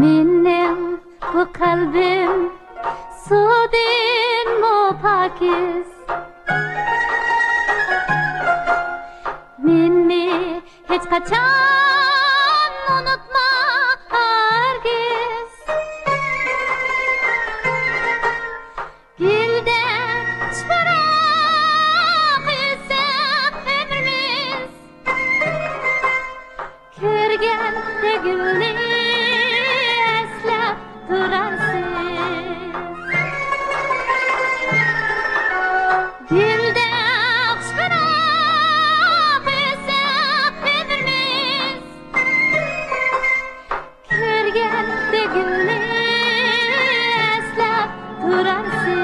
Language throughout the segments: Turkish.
Benim bu kalbim su değil mi pakiz? Beni hiç kaçan unutma herkes. Gülden çırak ise ömrümüz. Körgende gülni eslep durarsın. Gülden çırak ise ömrümüz. Körgende gülni eslep durarsın.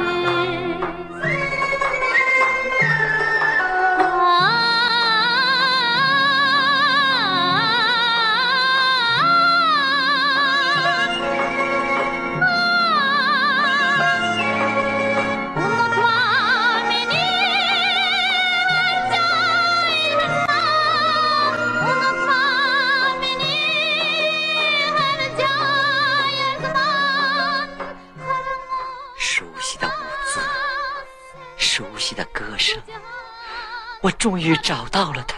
熟悉的歌声，我终于找到了它。